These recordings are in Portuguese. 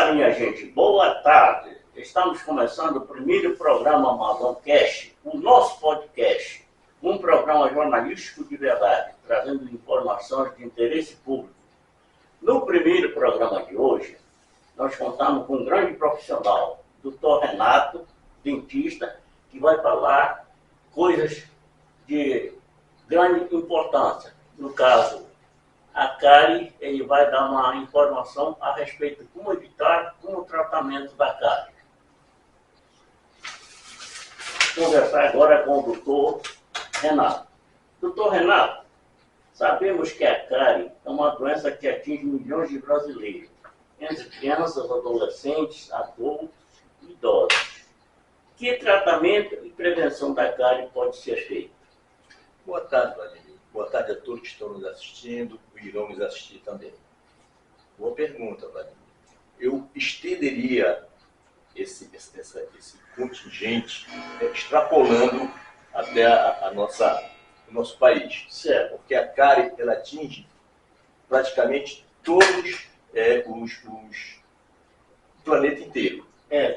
Olá, minha gente, boa tarde. Estamos começando o primeiro programa Amazoncast, o nosso podcast, um programa jornalístico de verdade, trazendo informações de interesse público. No primeiro programa de hoje, nós contamos com um grande profissional, Dr. Renato, dentista, que vai falar coisas de grande importância. No caso, a cárie, ele vai dar uma informação a respeito de como evitar, como o tratamento da cárie. Vou conversar agora com o doutor Renato. Doutor Renato, sabemos que a cárie é uma doença que atinge milhões de brasileiros, entre crianças, adolescentes, adultos e idosos. Que tratamento e prevenção da cárie pode ser feito? Boa tarde, Vladimir. Boa tarde a todos que estão nos assistindo e irão nos assistir também. Boa pergunta, Vladimir. Eu estenderia esse contingente, extrapolando até o nosso país. Certo. Porque a cárie ela atinge praticamente todos o planeta inteiro.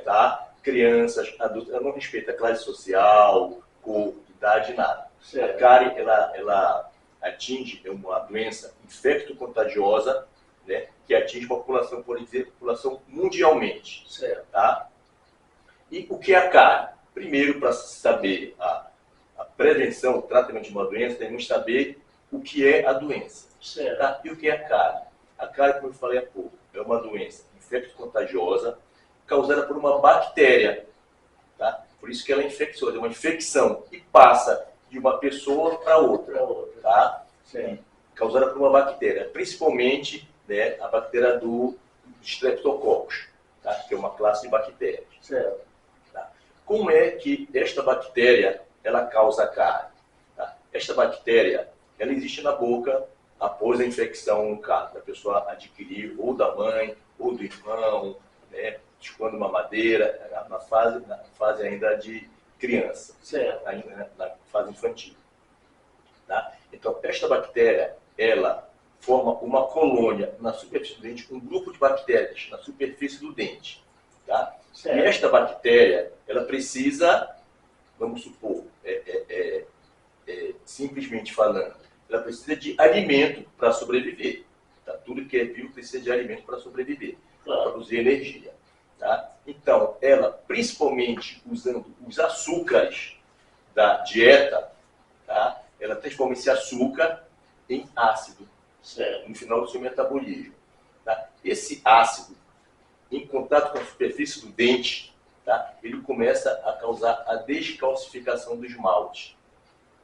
Tá? Crianças, adultos, ela não respeita classe social, cor, idade, nada. Certo. A cárie ela atinge uma doença infecto-contagiosa, né, que atinge uma população, por dizer, população mundialmente. Certo. Tá? E o que é a cárie? Primeiro, para saber a prevenção, o tratamento de uma doença, devemos saber o que é a doença. Certo. Tá? E o que é a cárie? A cárie, como eu falei há pouco, é uma doença infecto-contagiosa causada por uma bactéria. Tá? Por isso que ela é infecciosa, é uma infecção e passa de uma pessoa para outra. Tá? Causada por uma bactéria, principalmente, né, a bactéria do Streptococcus, tá? Que é uma classe de bactérias. Certo. Tá? Como é que esta bactéria ela causa a cárie? Tá? Esta bactéria ela existe na boca após a infecção, no caso, da pessoa adquirir ou da mãe ou do irmão, né, chupando uma madeira, na fase ainda de criança, Certo. ainda na fase infantil. Tá? Então, esta bactéria, ela forma uma colônia na superfície do dente, um grupo de bactérias na superfície do dente. Tá? Certo. E esta bactéria, ela precisa, vamos supor, simplesmente falando, ela precisa de alimento para sobreviver. Tá? Tudo que é vivo precisa de alimento para sobreviver, para produzir energia. Tá? Então, ela, principalmente usando os açúcares da dieta, tá? Ela transforma esse açúcar em ácido, Certo. no final do seu metabolismo. Tá? Esse ácido, em contato com a superfície do dente, tá? Ele começa a causar a descalcificação do esmalte.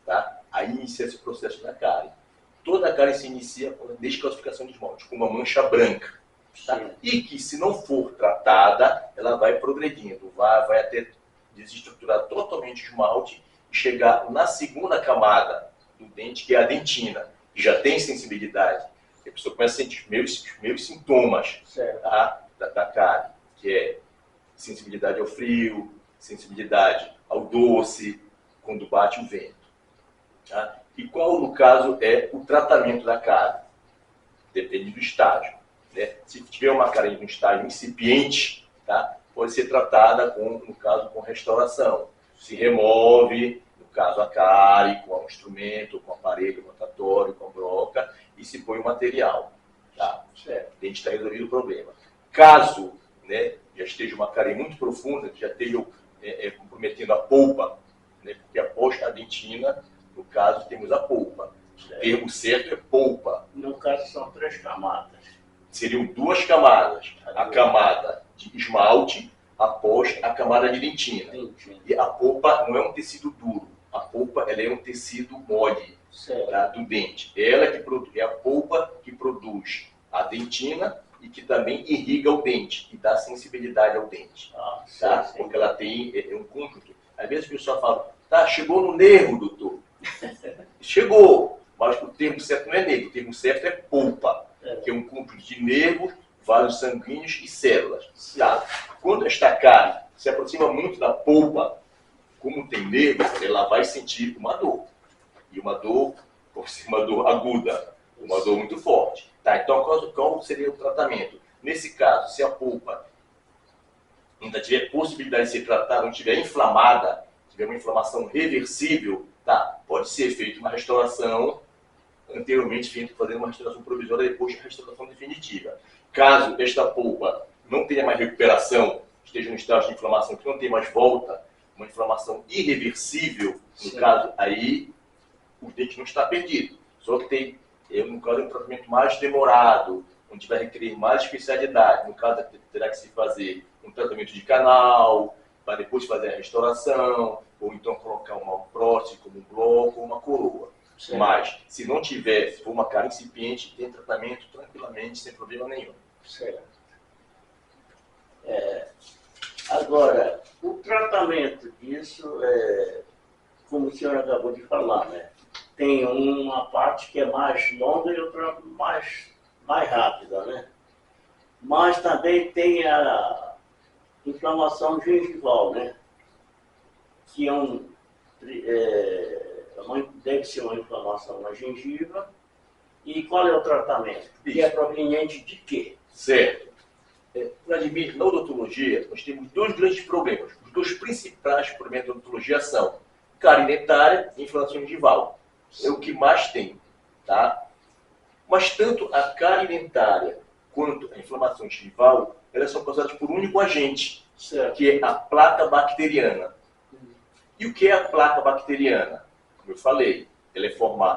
Tá? Aí inicia esse processo da cárie. Toda a cárie se inicia com a descalcificação do esmalte, com uma mancha branca. Tá? E que, se não for tratada, ela vai progredindo, vai até desestruturar totalmente o esmalte e chegar na segunda camada do dente, que é a dentina, que já tem sensibilidade. E a pessoa começa a sentir os primeiros sintomas, tá? da cárie, que é sensibilidade ao frio, sensibilidade ao doce, quando bate o vento. Tá? E qual, no caso, é o tratamento da cárie? Depende do estágio. Né? Se tiver uma cárie em um estágio incipiente, tá? Pode ser tratada, no caso, com restauração. Se remove, no caso, a cárie com um instrumento, com aparelho rotatório, com broca, e se põe o material. Tá? Certo. A gente está resolvendo o problema. Caso, né, já esteja uma cárie muito profunda, que já esteja comprometendo a polpa, né, porque após a dentina, no caso, temos a polpa. O termo certo é polpa. No caso, são 3 camadas. Seriam 2 camadas. A camada de esmalte após a camada de dentina. E a polpa não é um tecido duro. A polpa ela é um tecido mole, tá, do dente. É a polpa que produz a dentina e que também irriga o dente e dá sensibilidade ao dente. Tá? Porque ela tem um conjunto. Às vezes a pessoa fala, tá, chegou no nervo, doutor. Chegou, mas o termo certo não é nervo, o termo certo é polpa, que é um conjunto de nervos, vasos sanguíneos e células. Tá? Quando esta cárie se aproxima muito da polpa, como tem nervo, ela vai sentir uma dor. E uma dor, por ser uma dor aguda, uma dor muito forte. Tá? Então, qual seria o tratamento? Nesse caso, se a polpa ainda tiver possibilidade de ser tratada, não estiver inflamada, tiver uma inflamação reversível, tá? Pode ser feita uma restauração, anteriormente feito fazendo uma restauração provisória, depois de restauração definitiva. Caso esta polpa não tenha mais recuperação, esteja no estágio de inflamação que não tem mais volta, uma inflamação irreversível, no caso aí, o dente não está perdido. Só que tem, no caso, um tratamento mais demorado, onde vai requerer mais especialidade. No caso, terá que se fazer um tratamento de canal, para depois fazer a restauração, ou então colocar uma prótese, como um bloco ou uma coroa. Certo. Mas, se não tiver, se for uma cárie incipiente, tem tratamento tranquilamente, sem problema nenhum. Certo. Agora, o tratamento disso, como o senhor acabou de falar, né? Tem uma parte que é mais longa e outra mais rápida, né? Mas também tem a inflamação gengival, né? Que deve ser uma inflamação na gengiva. E qual é o tratamento? Que é proveniente de quê? Certo. Vladimir, na odontologia, nós temos dois grandes problemas. Os dois principais problemas da odontologia são cárie dentária e inflamação gengival. É o que mais tem, tá? Mas tanto a cárie dentária quanto a inflamação gengival, elas são causadas por um único agente, certo, que é a placa bacteriana. E o que é a placa bacteriana? Como eu falei, ela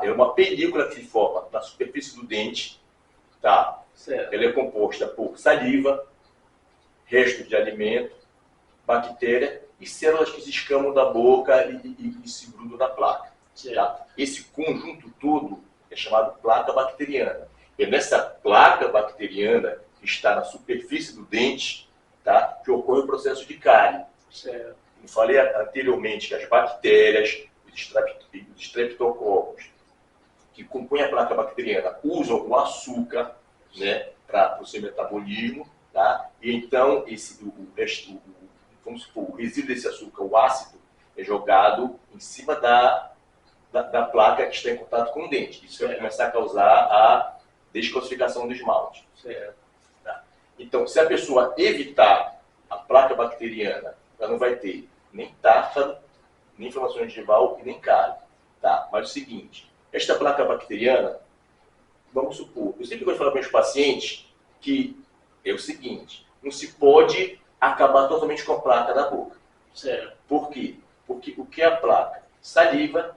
é uma película que se forma na superfície do dente, tá? Certo. Ela é composta por saliva, restos de alimento, bactéria e células que se escamam da boca e se grudam na placa. Tá? Esse conjunto todo é chamado placa bacteriana. É nessa placa bacteriana que está na superfície do dente, tá, que ocorre o processo de cárie. Certo. Eu falei anteriormente que as bactérias, os streptococcus, que compõem a placa bacteriana, usam o açúcar, né, para o seu metabolismo, tá? E então vamos supor, o resíduo desse açúcar, o ácido, é jogado em cima da placa que está em contato com o dente. Isso vai começar a causar a descalcificação do esmalte. Certo. Tá? Então, se a pessoa evitar a placa bacteriana, ela não vai ter nem tártaro, nem inflamação gengival e nem cárie. Tá? Mas é o seguinte, esta placa bacteriana, vamos supor, eu sempre gosto de falar para os meus pacientes que é o seguinte, não se pode acabar totalmente com a placa da boca. Certo. Por quê? Porque o que é a placa? Saliva,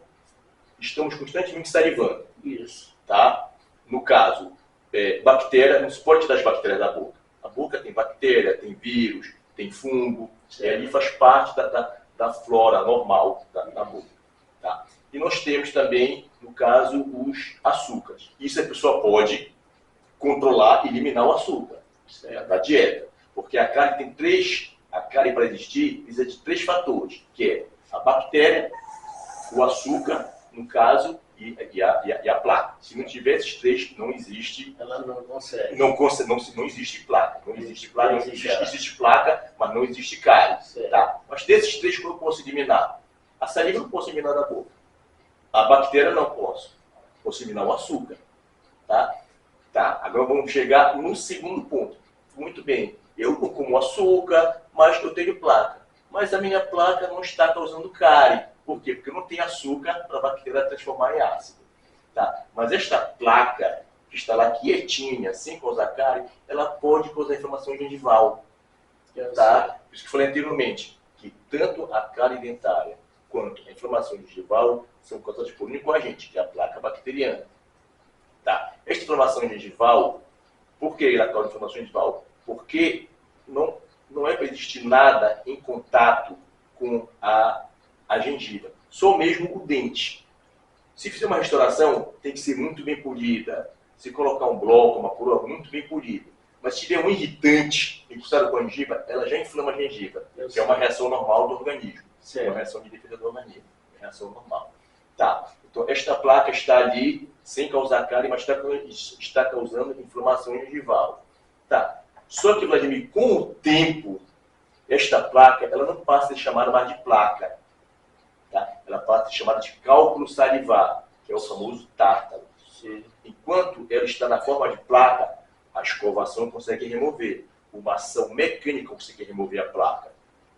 estamos constantemente salivando. Isso. Tá? No caso, bactéria, não se pode tirar as bactérias da boca. A boca tem bactéria, tem vírus, tem fungo, e ali faz parte da flora normal da boca. Tá? E nós temos também, no caso, os açúcares. Isso a pessoa pode controlar e eliminar o açúcar da dieta. Porque a cárie tem a cárie para existir precisa de 3 fatores, que é a bactéria, o açúcar, no caso, e a placa. Se não tiver esses 3, não existe. Ela não consegue. Não existe placa. Não existe placa, existe placa, mas não existe cárie. Tá? Mas desses 3 que eu posso eliminar? A saliva eu não posso eliminar da boca. A bactéria não posso. Posso eliminar o açúcar. Tá? Tá. Agora vamos chegar no segundo ponto. Muito bem. Eu não como açúcar, mas eu tenho placa. Mas a minha placa não está causando cárie. Por quê? Porque não tem açúcar para a bactéria transformar em ácido. Tá? Mas esta placa, que está lá quietinha, sem causar cárie, ela pode causar inflamação gengival. Tá? Por isso que eu falei anteriormente, que tanto a cárie dentária quanto a inflamação gengival são causadas por um único agente, que é a placa bacteriana. Tá? Esta inflamação gengival, por que ela causa inflamação gengival? Porque não é para existir nada em contato com a gengiva, só mesmo o dente. Se fizer uma restauração, tem que ser muito bem polida. Se colocar um bloco, uma coroa, muito bem polida. Mas se tiver um irritante encostado com a gengiva, ela já inflama a gengiva, que é uma reação normal do organismo. É uma reação de defesa do organismo. É uma reação normal. Tá. Então, esta placa está ali sem causar cárie, mas está causando inflamação gengival. Tá. Só que, Vladimir, com o tempo, esta placa ela não passa a ser chamada mais de placa. Tá? Ela passa a ser chamada de cálculo salivar, que é o famoso tártaro. Enquanto ela está na forma de placa, a escovação consegue remover. uma ação mecânica que você quer remover a placa.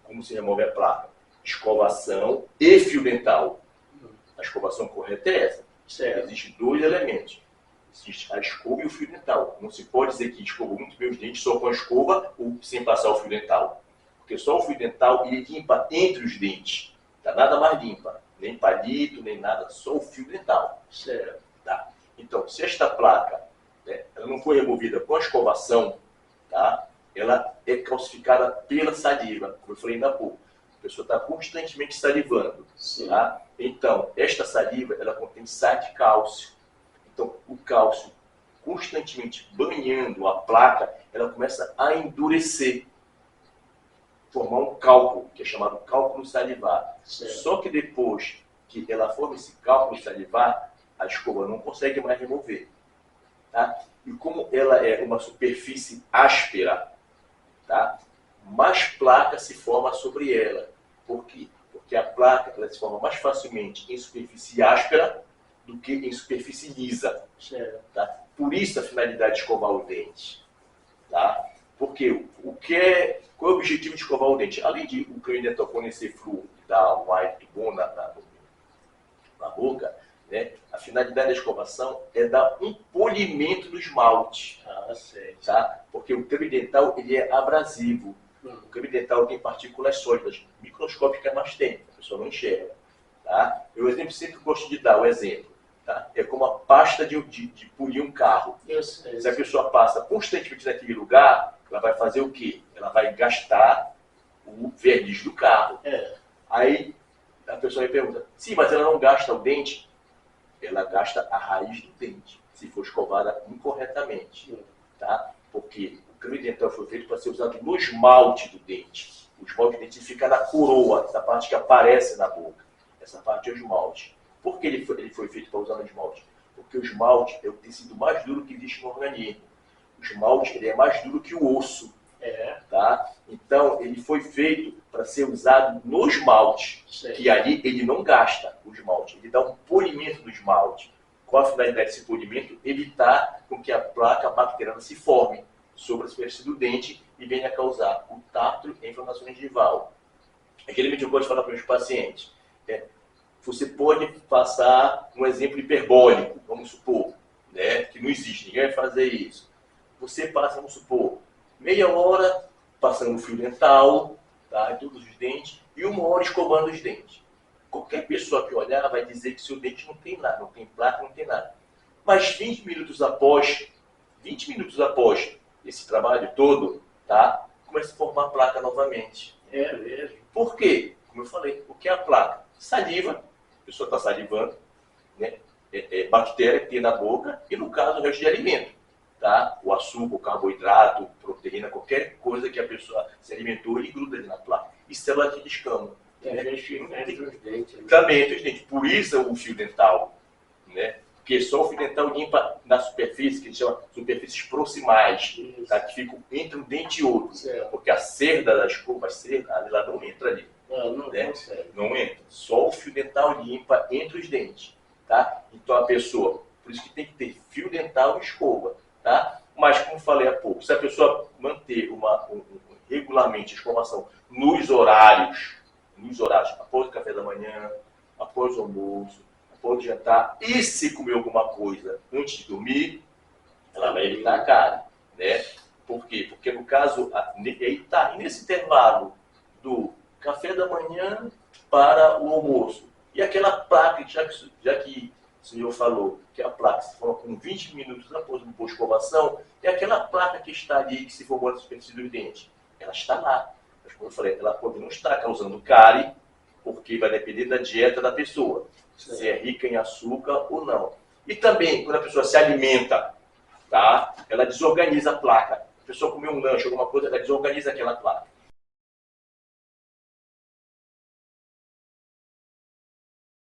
Como se remove a placa? Escovação e fio dental. A escovação correta é essa. Certo. Existem dois elementos. Existe a escova e o fio dental. Não se pode dizer que escovou muito bem os dentes só com a escova ou sem passar o fio dental. Porque só o fio dental ele limpa entre os dentes. Tá? Nada mais limpa. Nem palito, nem nada. Só o fio dental. Certo. Tá? Então, se esta placa ela não foi removida com a escovação, tá? Ela é calcificada pela saliva, como eu falei ainda há pouco. A pessoa está constantemente salivando. Tá? Então, esta saliva ela contém sais de cálcio. Então, o cálcio constantemente banhando a placa, ela começa a endurecer, formar um cálculo, que é chamado cálculo salivar. Certo. Só que depois que ela forma esse cálculo salivar, a escova não consegue mais remover. Tá? E como ela é uma superfície áspera, tá? Mais placa se forma sobre ela. Por quê? Porque a placa ela se forma mais facilmente em superfície áspera do que em superfície lisa. Certo. Tá? Por isso a finalidade de escovar o dente. Tá? Porque qual é o objetivo de escovar o dente? Além de o creme dental fornecer fluor, dar um hálito bom na boca, né? A finalidade da escovação é dar um polimento no esmalte. Certo. Tá? Porque o creme dental ele é abrasivo. O creme dental tem partículas sólidas, microscópicas, mas tem, a pessoa não enxerga. Tá? Eu sempre gosto de dar o exemplo. Tá? É como a pasta de polir um carro. Eu sei. Se a pessoa passa constantemente naquele lugar, ela vai fazer o quê? Ela vai gastar o verniz do carro. Aí a pessoa me pergunta, sim, mas ela não gasta o dente? Ela gasta a raiz do dente, se for escovada incorretamente. Tá? Porque o creme dental foi feito para ser usado no esmalte do dente. O esmalte do dente fica na coroa, essa parte que aparece na boca. Essa parte é o esmalte. Por que ele foi feito para usar no esmalte? Porque o esmalte é o tecido mais duro que existe no organismo. O esmalte ele é mais duro que o osso. Tá? Então, ele foi feito para ser usado no esmalte, que ali ele não gasta o esmalte, ele dá um polimento no esmalte. Qual a finalidade desse polimento? Evitar com que a placa bacteriana se forme sobre a superfície do dente e venha a causar o tártaro e a inflamação gengival. Aquele que eu gosto de falar para os meus pacientes. Você pode passar um exemplo hiperbólico, vamos supor, né, que não existe, ninguém vai fazer isso. Você passa, vamos supor, meia hora passando o fio dental, tá, em todos os dentes, e 1 hora escovando os dentes. Qualquer pessoa que olhar vai dizer que seu dente não tem nada, não tem placa, não tem nada. Mas 20 minutos após esse trabalho todo, tá, começa a formar placa novamente. É mesmo. Por quê? Como eu falei, o que é a placa? Saliva, a pessoa está salivando, né? Bactéria que tem na boca e, no caso, o resto de alimento. Tá? O açúcar, o carboidrato, proteína, qualquer coisa que a pessoa se alimentou, ele gruda ali na placa. E célula de escama. Tem gente que entre os dentes. Também entre os dentes. Por isso o fio dental. Né? Porque só o fio dental limpa na superfície, que a gente chama superfícies proximais, tá? Que ficam entre um dente e outro. Certo. Porque a cerda da escova, ela não entra ali. Não né? consegue. Não entra. Só o fio dental limpa entre os dentes. Tá? Então a pessoa, por isso que tem que ter fio dental e escova. Tá? Mas, como falei há pouco, se a pessoa manter regularmente a escovação nos horários, após o café da manhã, após o almoço, após o jantar, e se comer alguma coisa antes de dormir, ela vai evitar a cárie. Né? Por quê? Porque no caso, e nesse intervalo do café da manhã para o almoço, e aquela placa, já que o senhor falou que a placa se forma com 20 minutos após uma boa escovação, é aquela placa que está ali, que se formou na superfície do dente. Ela está lá. Mas, como eu falei, ela pode não estar causando cárie, porque vai depender da dieta da pessoa, se é rica em açúcar ou não. E também, quando a pessoa se alimenta, tá? Ela desorganiza a placa. A pessoa comeu um lanche, alguma coisa, ela desorganiza aquela placa.